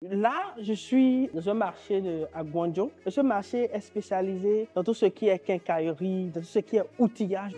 Là, je suis dans un marché à Guangzhou. Et ce marché est spécialisé dans tout ce qui est quincaillerie, dans tout ce qui est outillage.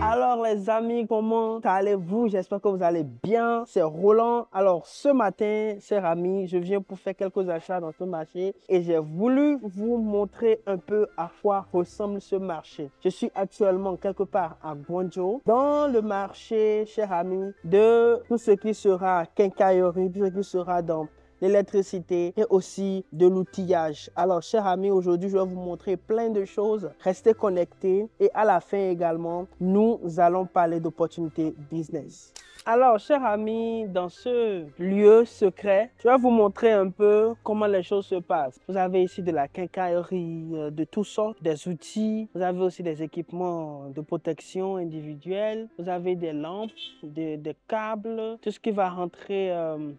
Alors les amis, comment allez-vous? J'espère que vous allez bien. C'est Roland. Alors ce matin, chers amis, je viens pour faire quelques achats dans ce marché et j'ai voulu vous montrer un peu à quoi ressemble ce marché. Je suis actuellement quelque part à Guangzhou, dans le marché, chers amis, de tout ce qui sera quincaillerie, tout ce qui sera dans l'électricité et aussi de l'outillage. Alors, chers amis, aujourd'hui, je vais vous montrer plein de choses. Restez connectés et à la fin également, nous allons parler d'opportunités business. Alors, chers amis, dans ce lieu secret, je vais vous montrer un peu comment les choses se passent. Vous avez ici de la quincaillerie de toutes sortes, des outils. Vous avez aussi des équipements de protection individuelle. Vous avez des lampes, des câbles, tout ce qui va rentrer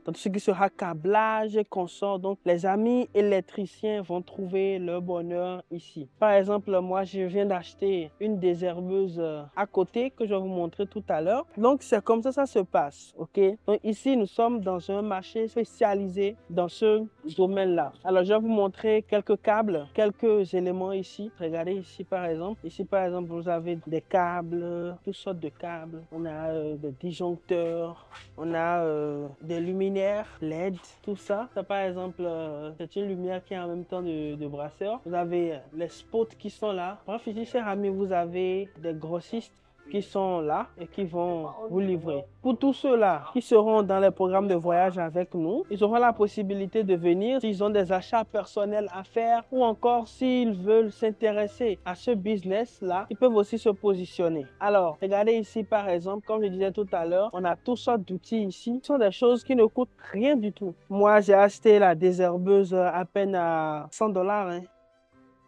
dans tout ce qui sera câblage et consort. Donc, les amis électriciens vont trouver leur bonheur ici. Par exemple, moi, je viens d'acheter une désherbeuse à côté que je vais vous montrer tout à l'heure. Donc, c'est comme ça se passe, ok? Donc ici, nous sommes dans un marché spécialisé dans ce domaine-là. Alors, je vais vous montrer quelques câbles, quelques éléments ici. Regardez ici, par exemple. Ici, par exemple, vous avez des câbles, toutes sortes de câbles. On a des disjoncteurs, on a des luminaires LED, tout ça. Ça, par exemple, c'est une lumière qui est en même temps de brasseur. Vous avez les spots qui sont là. Bref, ici, chers amis, vous avez des grossistes qui sont là et qui vont vous livrer. Pour tous ceux-là qui seront dans les programmes de voyage avec nous, ils auront la possibilité de venir s'ils ont des achats personnels à faire ou encore s'ils veulent s'intéresser à ce business-là, ils peuvent aussi se positionner. Alors, regardez ici par exemple, comme je disais tout à l'heure, on a toutes sortes d'outils ici. Ce sont des choses qui ne coûtent rien du tout. Moi, j'ai acheté la désherbeuse à peine à 100 $. Hein.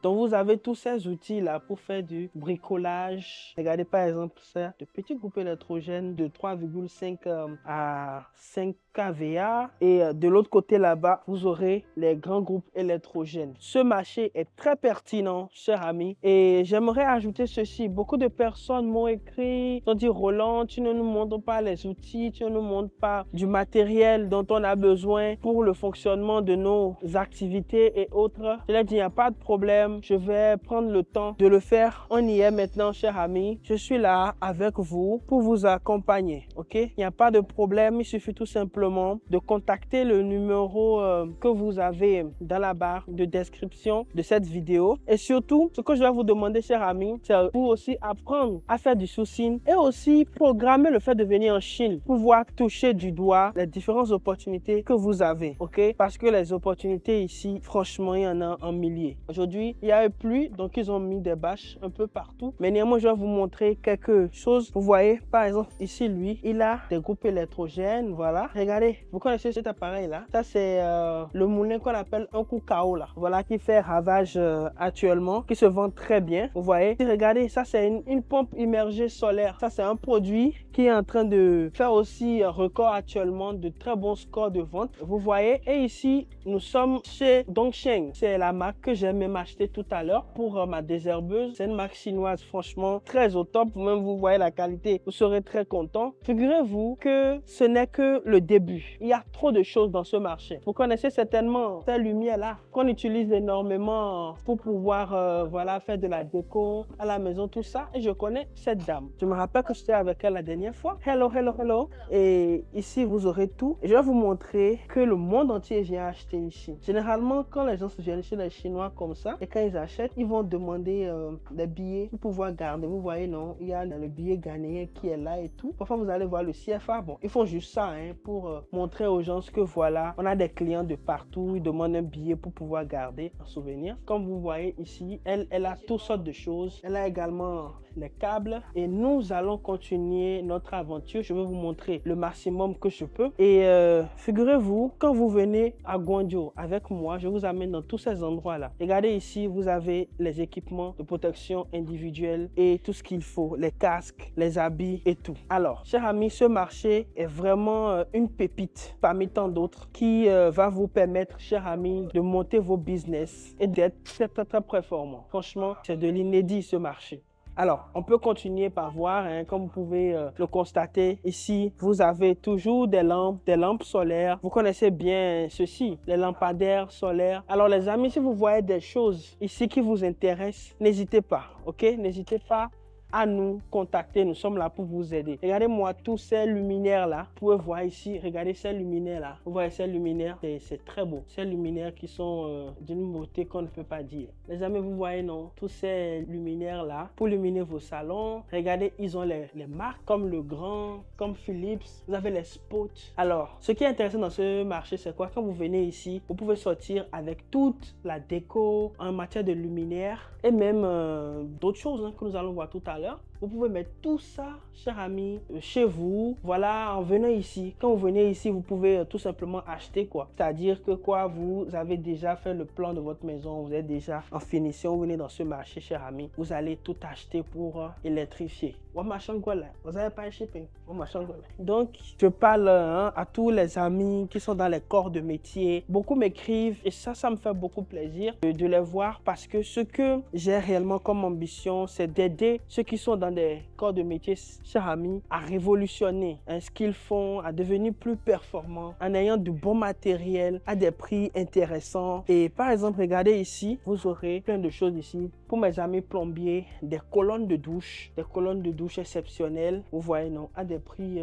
Donc, vous avez tous ces outils-là pour faire du bricolage. Regardez par exemple ça, de petits groupes électrogènes de 3,5 à 5 kVA. Et de l'autre côté là-bas, vous aurez les grands groupes électrogènes. Ce marché est très pertinent, chers amis. Et j'aimerais ajouter ceci. Beaucoup de personnes m'ont écrit, ont dit, Roland, tu ne nous montres pas les outils, tu ne nous montres pas du matériel dont on a besoin pour le fonctionnement de nos activités et autres. Je leur dis, il n'y a pas de problème. Je vais prendre le temps de le faire. On y est maintenant, chers amis. Je suis là avec vous pour vous accompagner. Ok? Il n'y a pas de problème. Il suffit tout simplement de contacter le numéro que vous avez dans la barre de description de cette vidéo. Et surtout, ce que je vais vous demander, chers amis, c'est pour aussi apprendre à faire du sourcing et aussi programmer le fait de venir en Chine, pouvoir toucher du doigt les différentes opportunités que vous avez. Ok? Parce que les opportunités ici, franchement, il y en a en milliers. Aujourd'hui, il y a eu pluie, donc ils ont mis des bâches un peu partout. Mais néanmoins, je vais vous montrer quelque chose. Vous voyez, par exemple, ici, lui, il a des groupes électrogènes, voilà. Regardez, vous connaissez cet appareil-là? Ça, c'est le moulin qu'on appelle un coup KO, là. Voilà, qui fait ravage actuellement, qui se vend très bien. Vous voyez? Et regardez, ça, c'est une pompe immergée solaire. Ça, c'est un produit qui est en train de faire aussi un record actuellement de très bons scores de vente. Vous voyez? Et ici, nous sommes chez Dongsheng. C'est la marque que j'ai même acheté tout à l'heure pour ma désherbeuse. C'est une marque chinoise, franchement, très au top. Vous-même, vous voyez la qualité, vous serez très content. Figurez-vous que ce n'est que le début. Il y a trop de choses dans ce marché. Vous connaissez certainement cette lumière-là qu'on utilise énormément pour pouvoir voilà, faire de la déco à la maison, tout ça. Et je connais cette dame. Je me rappelle que j'étais avec elle la dernière fois. Hello, hello, hello. Et ici, vous aurez tout. Et je vais vous montrer que le monde entier vient acheter ici. Généralement, quand les gens se viennent chez les Chinois comme ça, et quand ils achètent, ils vont demander des billets pour pouvoir garder. Vous voyez, non, il y a le billet ghanéen qui est là et tout. Parfois, vous allez voir le CFA. Bon, ils font juste ça hein, pour montrer aux gens que voilà, on a des clients de partout. Ils demandent un billet pour pouvoir garder un souvenir. Comme vous voyez ici, elle a toutes sortes de choses. Elle a également les câbles et nous allons continuer notre aventure. Je vais vous montrer le maximum que je peux. Et figurez-vous, quand vous venez à Guangzhou avec moi, je vous amène dans tous ces endroits-là. Regardez ici, vous avez les équipements de protection individuelle et tout ce qu'il faut, les casques, les habits et tout. Alors, chers amis, ce marché est vraiment une pépite parmi tant d'autres qui va vous permettre, chers amis, de monter vos business et d'être très, très, très performant. Franchement, c'est de l'inédit ce marché. Alors, on peut continuer par voir, hein, comme vous pouvez le constater ici, vous avez toujours des lampes solaires. Vous connaissez bien ceci, les lampadaires solaires. Alors les amis, si vous voyez des choses ici qui vous intéressent, n'hésitez pas, ok? N'hésitez pas à nous contacter, nous sommes là pour vous aider. Regardez-moi tous ces luminaires-là. Vous pouvez voir ici, regardez ces luminaires-là. Vous voyez ces luminaires, c'est très beau. Ces luminaires qui sont d'une beauté qu'on ne peut pas dire. Les amis, vous voyez, non? Tous ces luminaires-là, pour illuminer vos salons. Regardez, ils ont les marques comme Legrand, comme Philips. Vous avez les spots. Alors, ce qui est intéressant dans ce marché, c'est quoi? Quand vous venez ici, vous pouvez sortir avec toute la déco en matière de luminaires et même d'autres choses, hein, que nous allons voir tout à l'heure. Vous pouvez mettre tout ça, chers amis, chez vous. Voilà, en venant ici. Quand vous venez ici, vous pouvez tout simplement acheter quoi. C'est-à-dire que quoi, vous avez déjà fait le plan de votre maison, vous êtes déjà en finition, vous venez dans ce marché, chers amis. Vous allez tout acheter pour électrifier. Vous n'avez pas un shipping. Donc, je parle à tous les amis qui sont dans les corps de métier. Beaucoup m'écrivent et ça me fait beaucoup plaisir de les voir parce que ce que j'ai réellement comme ambition, c'est d'aider ceux qui sont dans des corps de métier, chers amis, à révolutionner ce qu'ils font, à devenir plus performants en ayant du bon matériel à des prix intéressants. Et par exemple, regardez ici, vous aurez plein de choses ici. Pour mes amis plombiers, des colonnes de douche exceptionnelles. Vous voyez, non, à des prix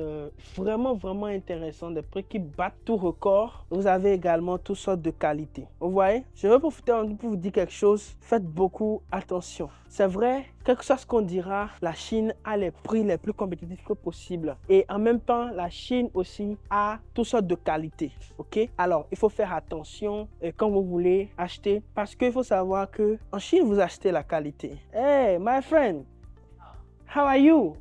vraiment, vraiment intéressants, des prix qui battent tout record. Vous avez également toutes sortes de qualités. Vous voyez, je vais profiter pour vous dire quelque chose. Faites beaucoup attention. C'est vrai, quel que soit ce qu'on dira, la Chine a les prix les plus compétitifs que possible. Et en même temps, la Chine aussi a toutes sortes de qualités. Ok? Alors, il faut faire attention quand vous voulez acheter parce qu'il faut savoir que en Chine, vous achetez la qualité. Hey, my friend, how are you?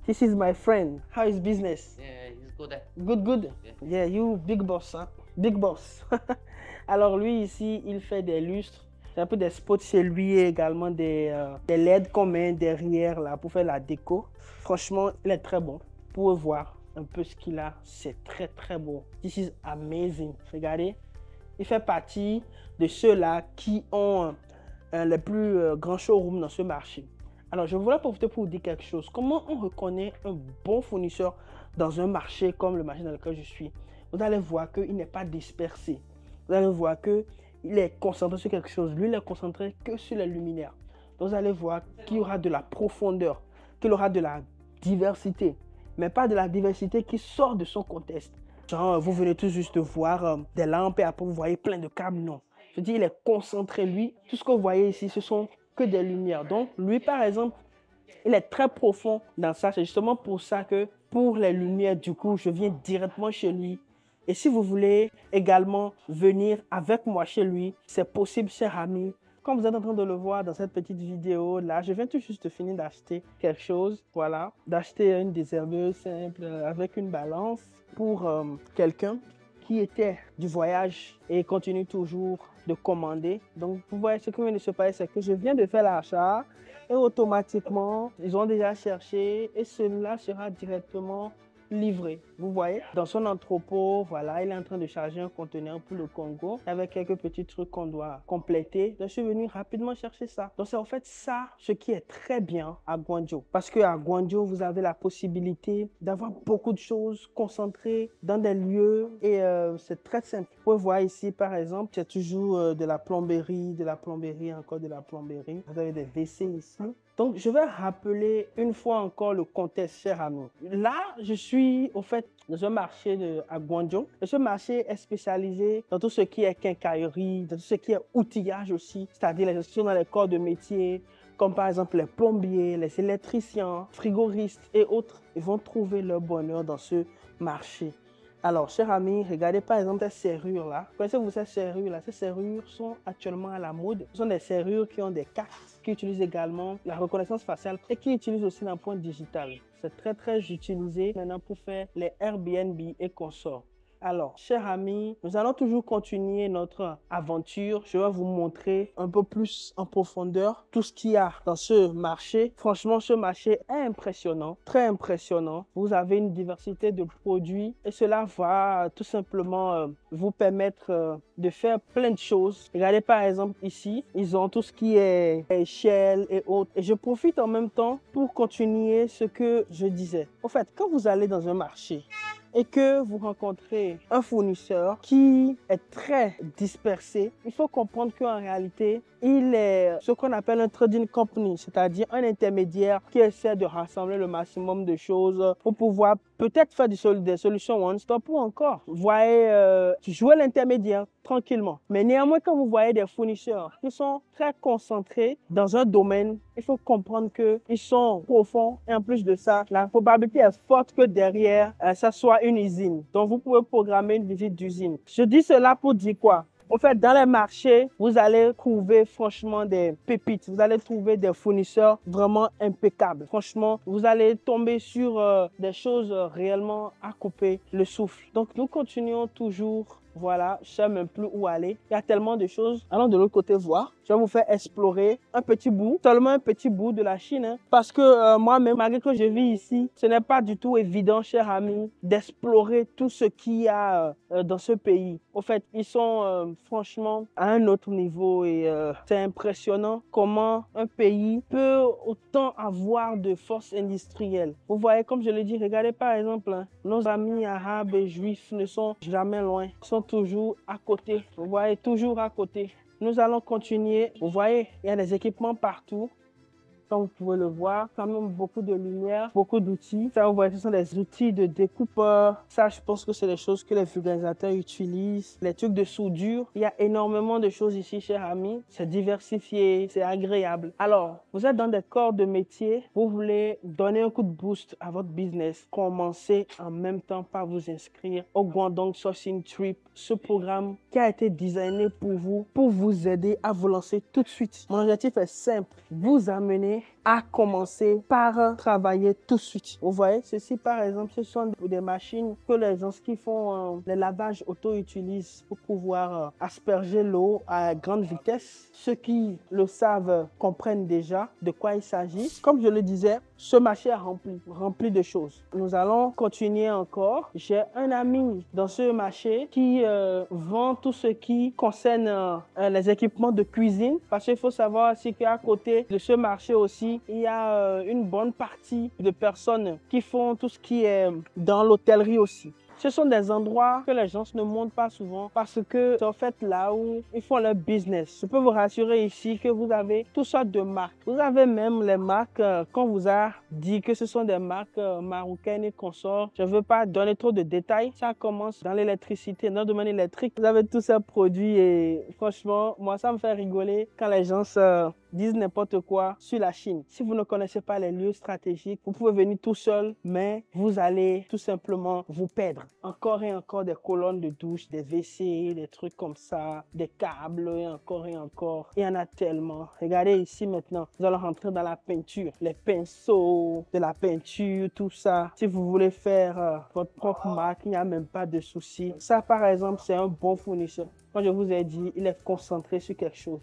This is my friend. How is business? Yeah, he's good. Good. Yeah, you big boss, hein? Big boss. Alors lui ici, il fait des lustres. C'est un peu des spots chez lui et également des LED qu'on met derrière là pour faire la déco. Franchement, il est très bon. Vous pouvez voir un peu ce qu'il a. C'est très très beau. This is amazing. Regardez. Il fait partie de ceux-là qui ont les plus grands showrooms dans ce marché. Alors, je voulais profiter pour vous dire quelque chose. Comment on reconnaît un bon fournisseur dans un marché comme le marché dans lequel je suis? Vous allez voir qu'il n'est pas dispersé. Vous allez voir qu'il est concentré sur quelque chose. Lui, il est concentré que sur les luminaires. Donc, vous allez voir qu'il y aura de la profondeur, qu'il y aura de la diversité, mais pas de la diversité qui sort de son contexte. Genre, vous venez tout juste de voir des lampes et après vous voyez plein de câbles. Non. Je dis, il est concentré, lui. Tout ce que vous voyez ici, ce sont que des lumières. Donc, lui, par exemple, il est très profond dans ça. C'est justement pour ça que pour les lumières, du coup, je viens directement chez lui. Et si vous voulez également venir avec moi chez lui, c'est possible, cher ami. Comme vous êtes en train de le voir dans cette petite vidéo là, je viens tout juste de finir d'acheter quelque chose. Voilà, d'acheter une désherbeuse simple avec une balance pour quelqu'un qui était du voyage et continue toujours de commander. Donc, vous voyez, ce qui vient de se passer, c'est que je viens de faire l'achat et automatiquement, ils ont déjà cherché et cela sera directement livré. Vous voyez, dans son entrepôt, voilà, il est en train de charger un conteneur pour le Congo avec quelques petits trucs qu'on doit compléter. Donc, je suis venu rapidement chercher ça. Donc, c'est en fait ça ce qui est très bien à Guangzhou. Parce qu'à Guangzhou, vous avez la possibilité d'avoir beaucoup de choses concentrées dans des lieux et c'est très simple. Vous pouvez voir ici, par exemple, il y a toujours de la plomberie, encore de la plomberie. Vous avez des WC ici. Donc, je vais rappeler une fois encore le contexte, cher ami. Là, je suis, au fait, dans un marché à Guangzhou. Et ce marché est spécialisé dans tout ce qui est quincaillerie, dans tout ce qui est outillage aussi, c'est-à-dire les gens qui sont dans les corps de métier, comme par exemple les plombiers, les électriciens, frigoristes et autres. Ils vont trouver leur bonheur dans ce marché. Alors, chers amis, regardez par exemple ces serrures-là. Connaissez-vous ces serrures-là? Ces serrures sont actuellement à la mode. Ce sont des serrures qui ont des cartes, qui utilisent également la reconnaissance faciale et qui utilisent aussi l'empreinte digitale. C'est très, très utilisé maintenant pour faire les Airbnb et consorts. Alors, chers amis, nous allons toujours continuer notre aventure. Je vais vous montrer un peu plus en profondeur tout ce qu'il y a dans ce marché. Franchement, ce marché est impressionnant, très impressionnant. Vous avez une diversité de produits et cela va tout simplement vous permettre de faire plein de choses. Regardez par exemple ici, ils ont tout ce qui est échelle et autres. Et je profite en même temps pour continuer ce que je disais. En fait, quand vous allez dans un marché et que vous rencontrez un fournisseur qui est très dispersé, il faut comprendre qu'en réalité, il est ce qu'on appelle un trading company, c'est-à-dire un intermédiaire qui essaie de rassembler le maximum de choses pour pouvoir peut-être faire des solutions one-stop ou encore, vous voyez, jouer l'intermédiaire tranquillement. Mais néanmoins, quand vous voyez des fournisseurs qui sont très concentrés dans un domaine, il faut comprendre qu'ils sont profonds et en plus de ça, la probabilité est forte que derrière, ça soit une usine. Donc, vous pouvez programmer une visite d'usine. Je dis cela pour dire quoi? En fait, dans les marchés, vous allez trouver franchement des pépites. Vous allez trouver des fournisseurs vraiment impeccables. Franchement, vous allez tomber sur des choses réellement à couper le souffle. Donc, nous continuons toujours. Voilà, je ne sais même plus où aller. Il y a tellement de choses. Allons de l'autre côté voir. Je vais vous faire explorer un petit bout, seulement un petit bout de la Chine. Hein, parce que moi-même, malgré que je vis ici, ce n'est pas du tout évident, chers amis, d'explorer tout ce qu'il y a dans ce pays. Au fait, ils sont franchement à un autre niveau et c'est impressionnant comment un pays peut autant avoir de force industrielle. Vous voyez, comme je le dis, regardez par exemple, hein, nos amis arabes et juifs ne sont jamais loin. Ils sont toujours à côté. Vous voyez, toujours à côté. Nous allons continuer. Vous voyez, il y a des équipements partout. Comme vous pouvez le voir, quand même beaucoup de lumière, beaucoup d'outils. Ça, vous voyez, ce sont des outils de découpe. Ça, je pense que c'est des choses que les vulgarisateurs utilisent. Les trucs de soudure. Il y a énormément de choses ici, chers amis. C'est diversifié, c'est agréable. Alors, vous êtes dans des corps de métier. Vous voulez donner un coup de boost à votre business. Commencez en même temps par vous inscrire au Guangdong Sourcing Trip. Ce programme qui a été designé pour vous aider à vous lancer tout de suite. Mon objectif est simple. Vous amener à commencer par travailler tout de suite. Vous voyez, ceci par exemple, ce sont des machines que les gens qui font les lavages auto utilisent pour pouvoir asperger l'eau à grande vitesse. Ceux qui le savent comprennent déjà de quoi il s'agit. Comme je le disais, ce marché est rempli de choses. Nous allons continuer encore. J'ai un ami dans ce marché qui vend tout ce qui concerne les équipements de cuisine. Parce qu'il faut savoir aussi qu'à côté de ce marché aussi, il y a une bonne partie de personnes qui font tout ce qui est dans l'hôtellerie aussi. Ce sont des endroits que les gens ne montent pas souvent parce que c'est en fait là où ils font leur business. Je peux vous rassurer ici que vous avez toutes sortes de marques. Vous avez même les marques qu'on vous a dit que ce sont des marques marocaines et consorts. Je ne veux pas donner trop de détails. Ça commence dans l'électricité, dans le domaine électrique. Vous avez tous ces produits et franchement, moi ça me fait rigoler quand les gens disent n'importe quoi sur la Chine. Si vous ne connaissez pas les lieux stratégiques, vous pouvez venir tout seul, mais vous allez tout simplement vous perdre. Encore et encore des colonnes de douche, des WC, des trucs comme ça, des câbles et encore et encore. Il y en a tellement. Regardez ici maintenant, nous allons rentrer dans la peinture. Les pinceaux, de la peinture, tout ça. Si vous voulez faire votre propre marque, il n'y a même pas de souci. Ça, par exemple, c'est un bon fournisseur. Quand je vous ai dit, il est concentré sur quelque chose.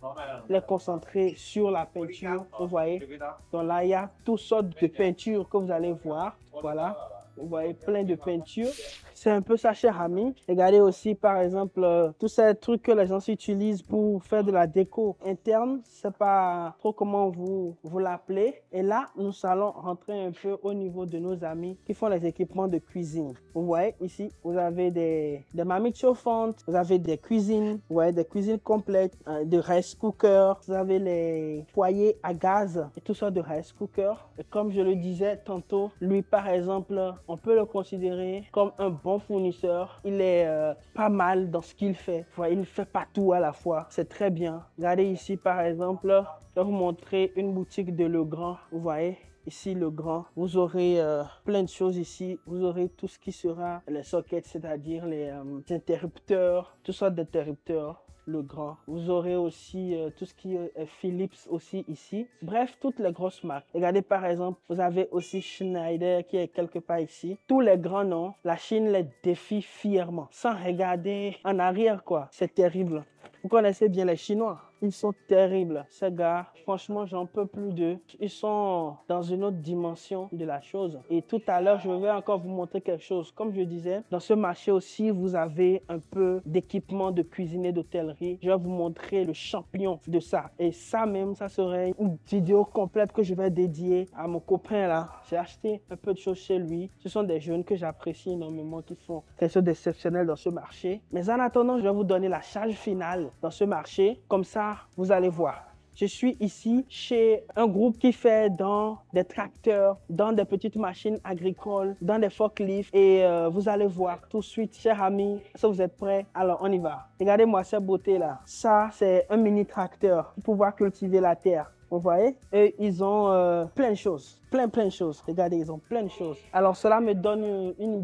Il est concentré sur la peinture, vous voyez. Donc là, il y a toutes sortes de peintures que vous allez voir. Voilà. Vous voyez plein de peintures. C'est un peu ça, cher ami. Regardez aussi, par exemple, tous ces trucs que les gens utilisent pour faire de la déco interne. Je ne sais pas trop comment vous l'appelez. Et là, nous allons rentrer un peu au niveau de nos amis qui font les équipements de cuisine. Vous voyez ici, vous avez des marmites chauffantes, vous avez des cuisines, vous voyez des cuisines complètes, des rice cookers, vous avez les foyers à gaz et tout ça de rice cookers. Et comme je le disais tantôt, lui, par exemple, on peut le considérer comme un bon fournisseur. Il est pas mal dans ce qu'il fait. Il ne fait pas tout à la fois. C'est très bien. Regardez ici, par exemple, je vais vous montrer une boutique de Legrand. Vous voyez ici Legrand. Vous aurez plein de choses ici. Vous aurez tout ce qui sera les sockets, c'est-à-dire les interrupteurs, toutes sortes d'interrupteurs. le grand. Vous aurez aussi tout ce qui est Philips aussi ici. Bref, toutes les grosses marques. Regardez par exemple, vous avez aussi Schneider qui est quelque part ici. Tous les grands noms, la Chine les défie fièrement, sans regarder en arrière quoi. C'est terrible. Vous connaissez bien les Chinois. Ils sont terribles, ces gars. Franchement, j'en peux plus d'eux. Ils sont dans une autre dimension de la chose. Et tout à l'heure, je vais encore vous montrer quelque chose. Comme je disais, dans ce marché aussi, vous avez un peu d'équipement de cuisine et d'hôtellerie. Je vais vous montrer le champion de ça. Et ça même, ça serait une vidéo complète que je vais dédier à mon copain là. J'ai acheté un peu de choses chez lui. Ce sont des jeunes que j'apprécie énormément qui font quelque chose d'exceptionnel dans ce marché. Mais en attendant, je vais vous donner la charge finale dans ce marché. Comme ça, vous allez voir. Je suis ici chez un groupe qui fait dans des tracteurs, dans des petites machines agricoles, dans des forklifts. Et vous allez voir tout de suite, chers amis, si vous êtes prêts, alors on y va. Regardez-moi cette beauté-là. Ça, c'est un mini tracteur pour pouvoir cultiver la terre. Vous voyez? Et ils ont plein de choses, plein de choses. Regardez, ils ont plein de choses. Alors, cela me donne une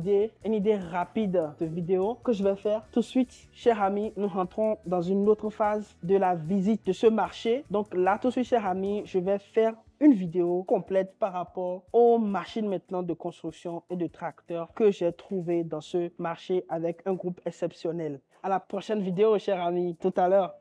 idée rapide de vidéo que je vais faire tout de suite. Chers amis, nous rentrons dans une autre phase de la visite de ce marché. Donc là, tout de suite, chers amis, je vais faire une vidéo complète par rapport aux machines maintenant de construction et de tracteurs que j'ai trouvé dans ce marché avec un groupe exceptionnel. À la prochaine vidéo, chers amis. Tout à l'heure.